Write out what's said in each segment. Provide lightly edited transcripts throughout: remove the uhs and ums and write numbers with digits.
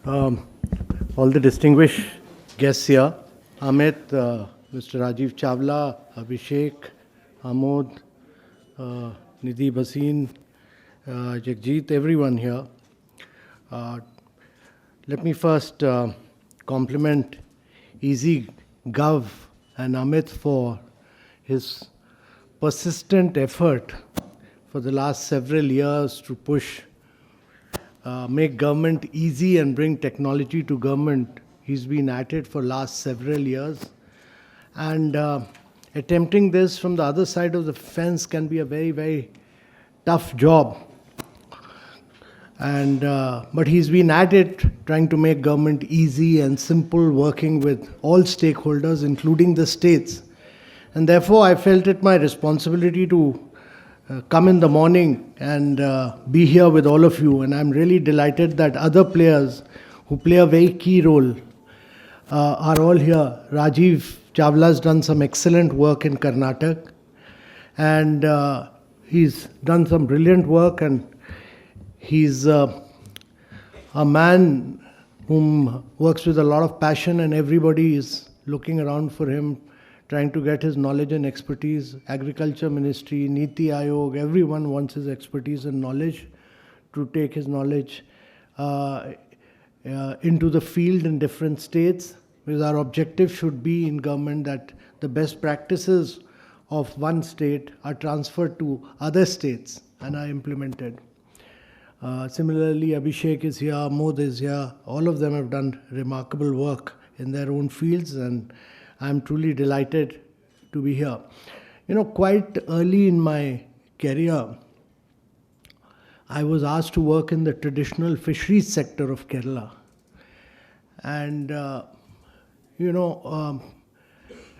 um, all the distinguished guests here, Amit, Mr. Rajiv Chawla, Abhishek, Amod, Nidhi Bhasin, Jagjit, everyone here. Let me first compliment EasyGov and Amit for his persistent effort for the last several years to push, make government easy and bring technology to government. He's been at it for last several years. And attempting this from the other side of the fence can be a very, very tough job. And but he's been at it, trying to make government easy and simple, working with all stakeholders, including the states. And therefore, I felt it my responsibility to come in the morning and be here with all of you. And I'm really delighted that other players who play a very key role are all here. Rajiv Chawla has done some excellent work in Karnataka, and he's done some brilliant work, and he's a man whom works with a lot of passion, and everybody is looking around for him, trying to get his knowledge and expertise. Agriculture Ministry, Niti Aayog, everyone wants his expertise and knowledge to take his knowledge into the field in different states, because our objective should be in government that the best practices of one state are transferred to other states and are implemented. Similarly, Abhishek is here, Amod is here. All of them have done remarkable work in their own fields, and I'm truly delighted to be here. You know, quite early in my career, I was asked to work in the traditional fisheries sector of Kerala. And,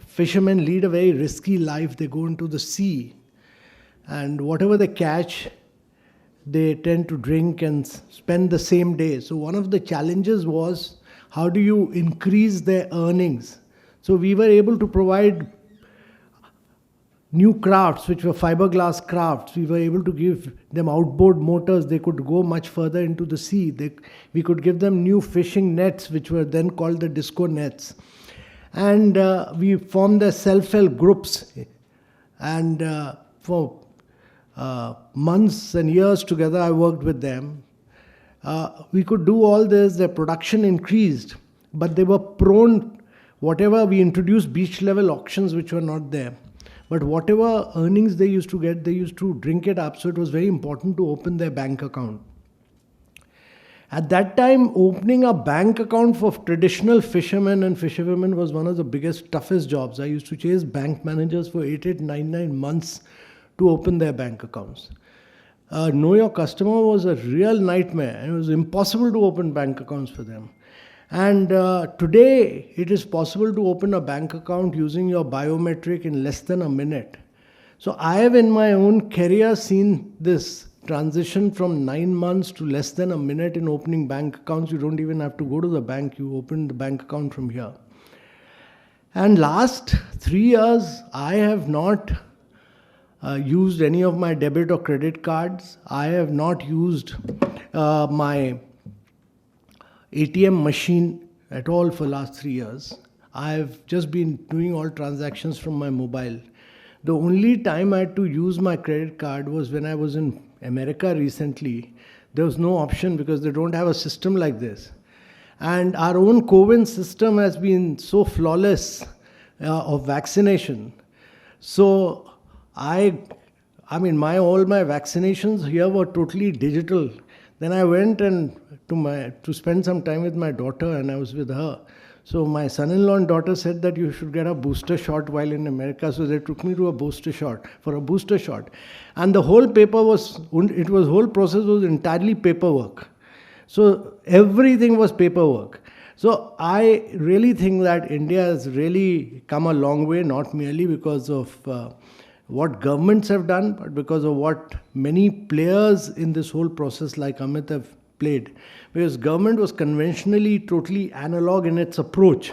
fishermen lead a very risky life. They go into the sea, and whatever they catch, they tend to drink and spend the same day. So one of the challenges was, how do you increase their earnings? So we were able to provide new crafts, which were fiberglass crafts. We were able to give them outboard motors. They could go much further into the sea. We could give them new fishing nets, which were then called the disco nets. And we formed the self-help groups. And for months and years together, I worked with them. We could do all this. Their production increased, but they were prone. Whatever we introduced beach level auctions, which were not there, but whatever earnings they used to get, they used to drink it up. So it was very important to open their bank account. At that time, opening a bank account for traditional fishermen and fisherwomen was one of the biggest, toughest jobs. I used to chase bank managers for 9 months to open their bank accounts. Know your customer was a real nightmare. It was impossible to open bank accounts for them. And today, it is possible to open a bank account using your biometric in less than a minute. So I have in my own career seen this transition from 9 months to less than a minute in opening bank accounts. You don't even have to go to the bank. You open the bank account from here. And last 3 years, I have not used any of my debit or credit cards. I have not used my ATM machine at all for last 3 years. I've just been doing all transactions from my mobile. The only time I had to use my credit card was when I was in America recently. There was no option because they don't have a system like this. And our own COVID system has been so flawless of vaccination. So all my vaccinations here were totally digital. Then I went to spend some time with my daughter, and I was with her. So my son-in-law and daughter said that you should get a booster shot while in America. So they took me to a booster shot. And the whole whole process was entirely paperwork. So everything was paperwork. So I really think that India has really come a long way, not merely because of what governments have done, but because of what many players in this whole process like Amit have played. Because government was conventionally totally analog in its approach.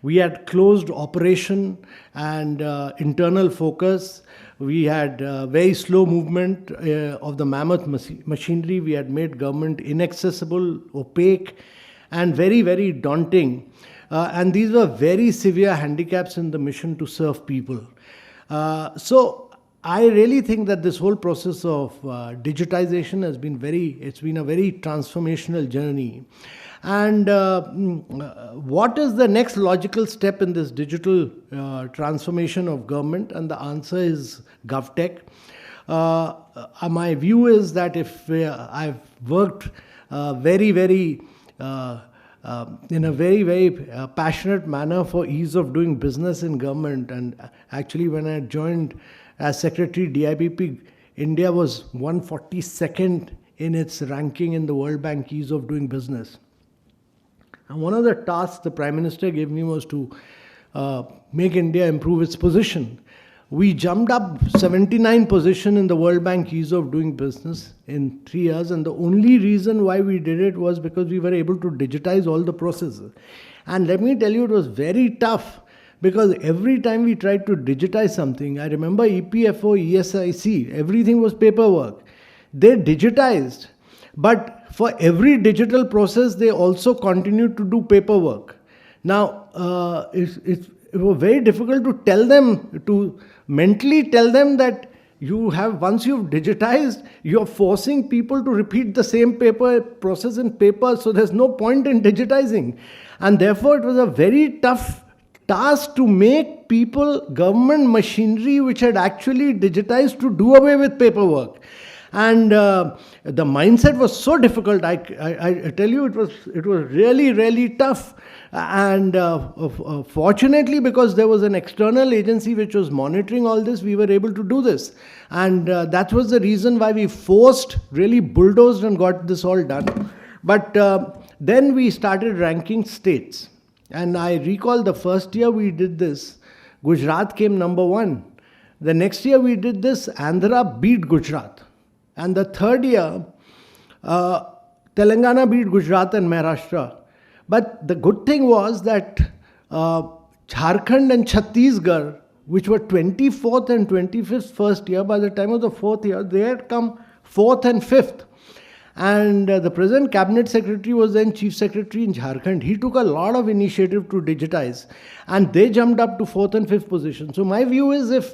We had closed operation and internal focus. We had very slow movement of the mammoth machinery. We had made government inaccessible, opaque, and very, very daunting. And these were very severe handicaps in the mission to serve people. So I really think that this whole process of digitization it's been a very transformational journey. And what is the next logical step in this digital transformation of government? And the answer is GovTech. My view is that if I've worked very, very in a very, very passionate manner for ease of doing business in government. And actually, when I joined as Secretary DIPP, India was 142nd in its ranking in the World Bank ease of doing business. And one of the tasks the Prime Minister gave me was to make India improve its position. We jumped up 79 position in the World Bank ease of doing business in 3 years, and the only reason why we did it was because we were able to digitize all the processes. And let me tell you, it was very tough, because every time we tried to digitize something, I remember EPFO, ESIC, everything was paperwork. They digitized, but for every digital process, they also continued to do paperwork. Now, it was very difficult to tell them, to mentally tell them that once you've digitized, you're forcing people to repeat the same process in paper, so there's no point in digitizing. And therefore, it was a very tough task to make people, government machinery which had actually digitized, to do away with paperwork. And the mindset was so difficult. I tell you, it was really, really tough. And fortunately, because there was an external agency which was monitoring all this, we were able to do this. And that was the reason why we really bulldozed and got this all done. But then we started ranking states. And I recall the first year we did this, Gujarat came number 1. The next year we did this, Andhra beat Gujarat. And the third year, Telangana beat Gujarat and Maharashtra. But the good thing was that Jharkhand and Chhattisgarh, which were 24th and 25th first year, by the time of the fourth year, they had come 4th and 5th. And the present cabinet secretary was then chief secretary in Jharkhand. He took a lot of initiative to digitize, and they jumped up to 4th and 5th position. So my view is, if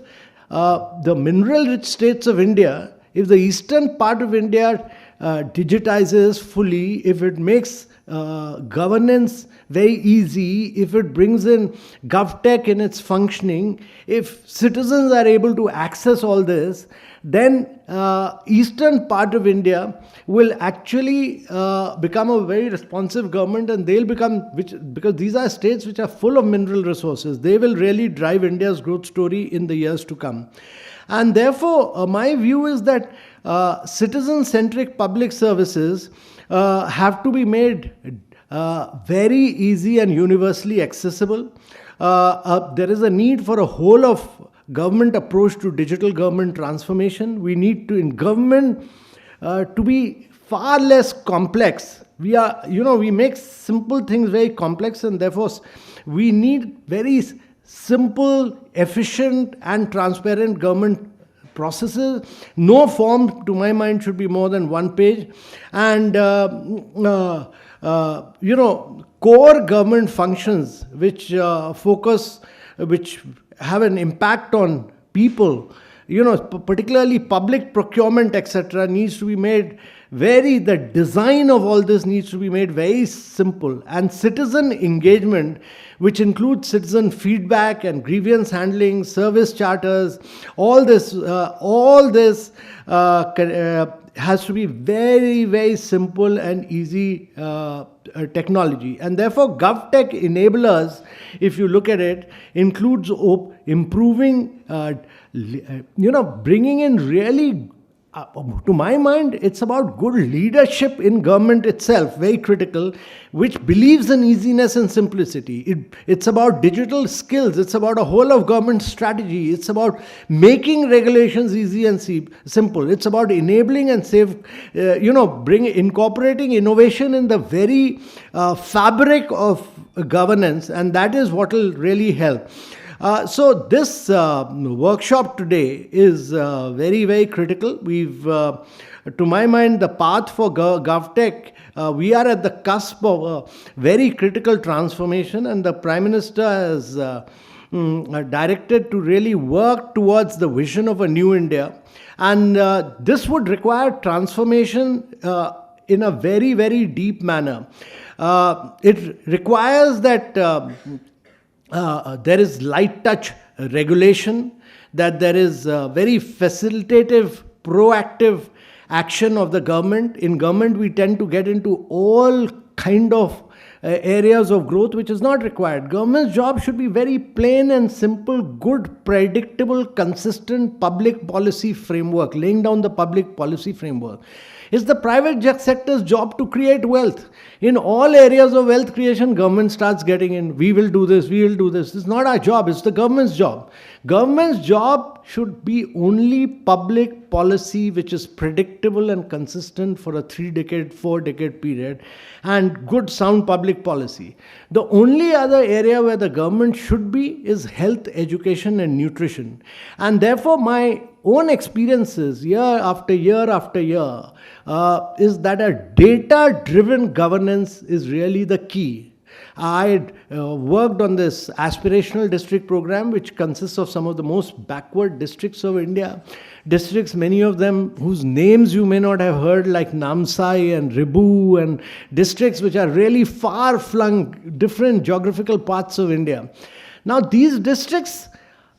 the mineral-rich states of India, if the eastern part of India digitizes fully, if it makes governance very easy, if it brings in GovTech in its functioning, if citizens are able to access all this, then eastern part of India will actually become a very responsive government, and they'll become, because these are states which are full of mineral resources, they will really drive India's growth story in the years to come. And therefore, my view is that citizen-centric public services have to be made very easy and universally accessible. There is a need for a whole of government approach to digital government transformation. We need to, in government, to be far less complex. We make simple things very complex, and therefore we need very simple, efficient and transparent government processes. No form, to my mind, should be more than 1 page. And, core government functions which which have an impact on people, particularly public procurement, etc., needs to be made the design of all this needs to be made very simple. And citizen engagement, which includes citizen feedback and grievance handling, service charters, all this has to be very, very simple and easy technology. And therefore, GovTech enablers, if you look at it, includes improving, bringing in really, to my mind, it's about good leadership in government itself, very critical, which believes in easiness and simplicity. It's about digital skills. It's about a whole of government strategy. It's about making regulations easy and simple. It's about enabling and incorporating innovation in the very fabric of governance, and that is what will really help. So this workshop today is very, very critical. To my mind, the path for GovTech, we are at the cusp of a very critical transformation, and the Prime Minister has directed to really work towards the vision of a new India. And this would require transformation in a very, very deep manner. It requires that there is light touch regulation, that there is very facilitative, proactive action of the government. In government, we tend to get into all kind of areas of growth which is not required. Government's job should be very plain and simple, good, predictable, consistent public policy framework, laying down the public policy framework. It's the private sector's job to create wealth. In all areas of wealth creation, government starts getting in. We will do this, we will do this. It's not our job, it's the government's job. Government's job should be only public policy which is predictable and consistent for a 3-decade, 4-decade period, and good sound public policy. The only other area where the government should be is health, education and nutrition. And therefore my own experiences year after year after year is that a data-driven governance is really the key. I worked on this aspirational district program, which consists of some of the most backward districts of India. Districts, many of them whose names you may not have heard, like Namsai and Ribu, and districts which are really far-flung, different geographical parts of India. Now, these districts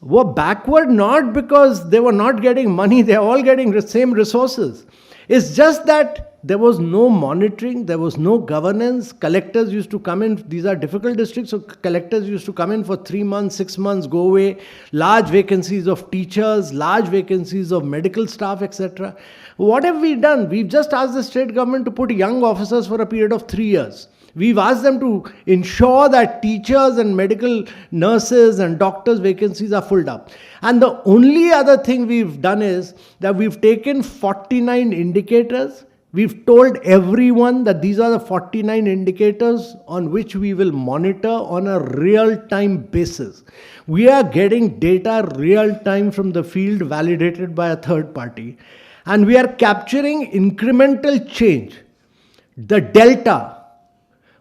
were backward not because they were not getting money, they are all getting the same resources. It's just that there was no monitoring, there was no governance. Collectors used to come in, these are difficult districts, so collectors used to come in for 3 months, 6 months, go away. Large vacancies of teachers, large vacancies of medical staff, etc. What have we done? We've just asked the state government to put young officers for a period of 3 years. We've asked them to ensure that teachers and medical nurses and doctors' vacancies are filled up. And the only other thing we've done is that we've taken 49 indicators. We've told everyone that these are the 49 indicators on which we will monitor on a real-time basis. We are getting data real-time from the field, validated by a third party. And we are capturing incremental change, the delta.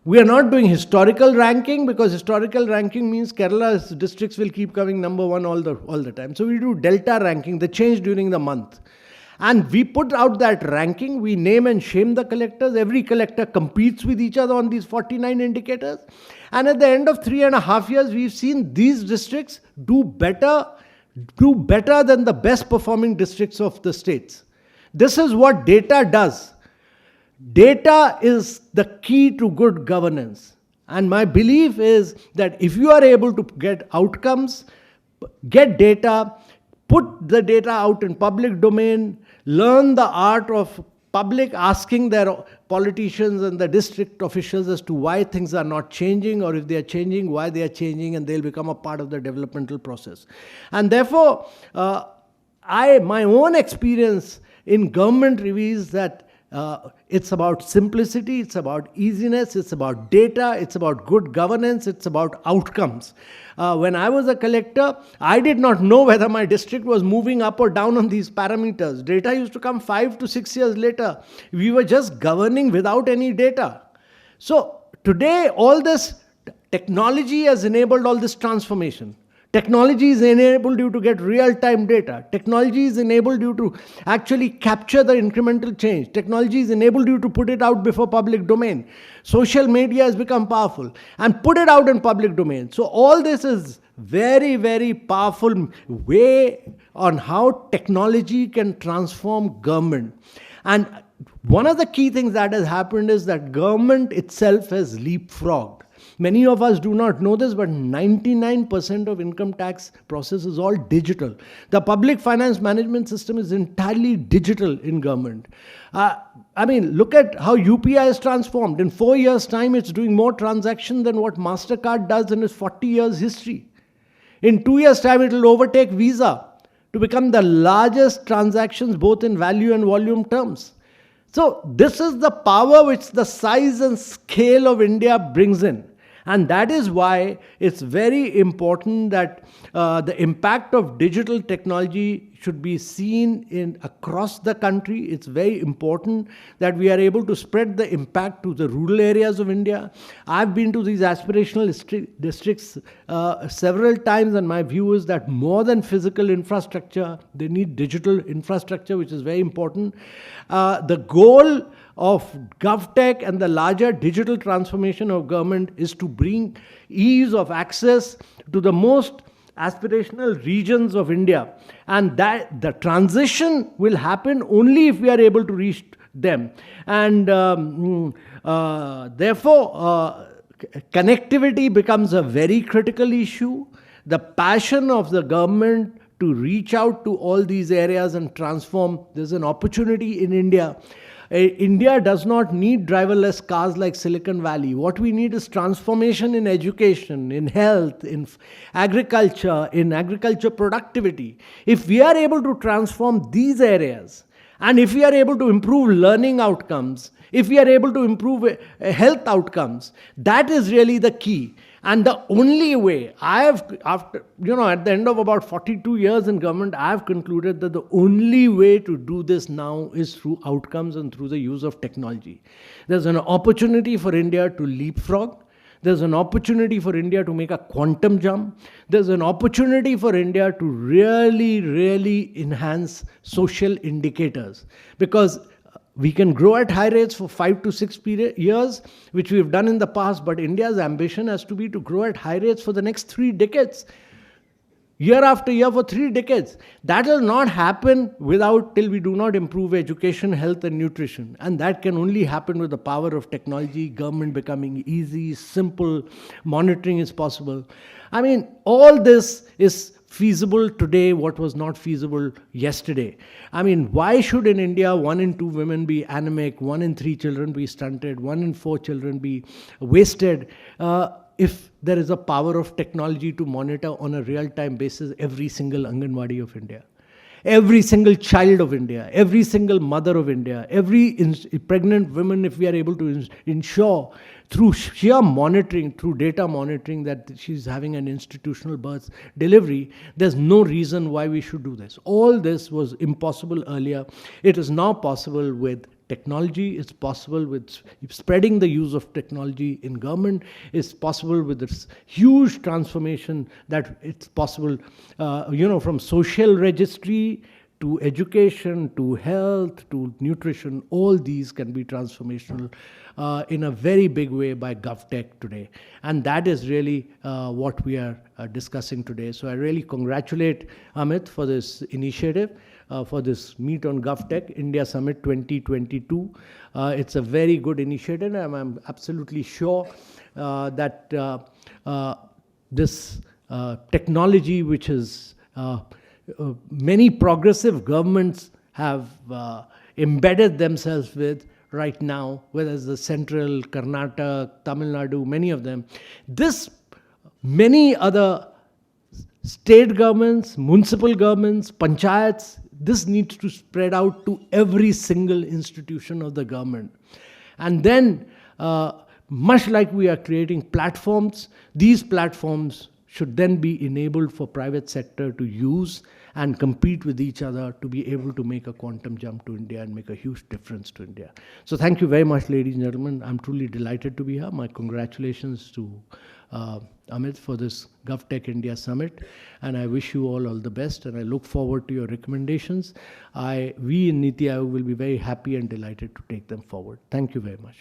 We are not doing historical ranking, because historical ranking means Kerala's districts will keep coming number one all the time. So we do delta ranking, the change during the month. And we put out that ranking, we name and shame the collectors. Every collector competes with each other on these 49 indicators. And at the end of 3.5 years, we've seen these districts do better than the best performing districts of the states. This is what data does. Data is the key to good governance. And my belief is that if you are able to get outcomes, get data, put the data out in public domain, learn the art of public asking their politicians and the district officials as to why things are not changing, or if they are changing, why they are changing, and they'll become a part of the developmental process. And therefore, my own experience in government reveals that it's about simplicity, it's about easiness, it's about data, it's about good governance, it's about outcomes. When I was a collector, I did not know whether my district was moving up or down on these parameters. Data used to come 5 to 6 years later. We were just governing without any data. So today, all this technology has enabled all this transformation. Technology has enabled you to get real-time data. Technology has enabled you to actually capture the incremental change. Technology has enabled you to put it out before public domain. Social media has become powerful and put it out in public domain. So all this is very, very powerful way on how technology can transform government. And one of the key things that has happened is that government itself has leapfrogged. Many of us do not know this, but 99% of income tax process is all digital. The public finance management system is entirely digital in government. Look at how UPI is transformed. In 4 years' time, it's doing more transactions than what MasterCard does in its 40 years' history. In 2 years' time, it will overtake Visa to become the largest transactions both in value and volume terms. So this is the power which the size and scale of India brings in. And that is why it's very important that the impact of digital technology should be seen in across the country. It's very important that we are able to spread the impact to the rural areas of India. I've been to these aspirational districts several times, and my view is that more than physical infrastructure, they need digital infrastructure, which is very important. The goal of GovTech and the larger digital transformation of government is to bring ease of access to the most aspirational regions of India, and that the transition will happen only if we are able to reach them. And therefore, connectivity becomes a very critical issue. The passion of the government to reach out to all these areas and transform. There's an opportunity in India. India does not need driverless cars like Silicon Valley. What we need is transformation in education, in health, in agriculture productivity. If we are able to transform these areas, and if we are able to improve learning outcomes, if we are able to improve health outcomes, that is really the key. And the only way at the end of about 42 years in government, I have concluded that the only way to do this now is through outcomes and through the use of technology. There's an opportunity for India to leapfrog. There's an opportunity for India to make a quantum jump. There's an opportunity for India to really, really enhance social indicators, because we can grow at high rates for 5 to 6 years, which we've done in the past, but India's ambition has to be to grow at high rates for the next 3 decades. Year after year for 3 decades. That will not happen till we do not improve education, health and nutrition. And that can only happen with the power of technology, government becoming easy, simple, monitoring is possible. I mean, all this is feasible today, what was not feasible yesterday. I mean, why should in India 1 in 2 women be anemic, 1 in 3 children be stunted, 1 in 4 children be wasted, if there is a power of technology to monitor on a real-time basis every single Anganwadi of India? Every single child of India, every single mother of India, every pregnant woman, if we are able to ensure through sheer monitoring, through data monitoring, that she's having an institutional birth delivery, there's no reason why we should do this. All this was impossible earlier. It is now possible with technology. It's possible with spreading the use of technology in government. It's possible with this huge transformation that it's possible, from social registry to education, to health, to nutrition. All these can be transformational in a very big way by GovTech today. And that is really what we are discussing today. So I really congratulate Amit for this initiative. For this Meet on GovTech India Summit 2022. It's a very good initiative, and I'm absolutely sure that this technology, which is many progressive governments have embedded themselves with right now, whether it's the central, Karnataka, Tamil Nadu, many of them, many other state governments, municipal governments, panchayats, this needs to spread out to every single institution of the government. And then, much like we are creating platforms, these platforms should then be enabled for private sector to use and compete with each other to be able to make a quantum jump to India and make a huge difference to India. So thank you very much, ladies and gentlemen. I'm truly delighted to be here. My congratulations to Amit for this GovTech India Summit, and I wish you all the best, and I look forward to your recommendations. We in Niti Aayog will be very happy and delighted to take them forward. Thank you very much.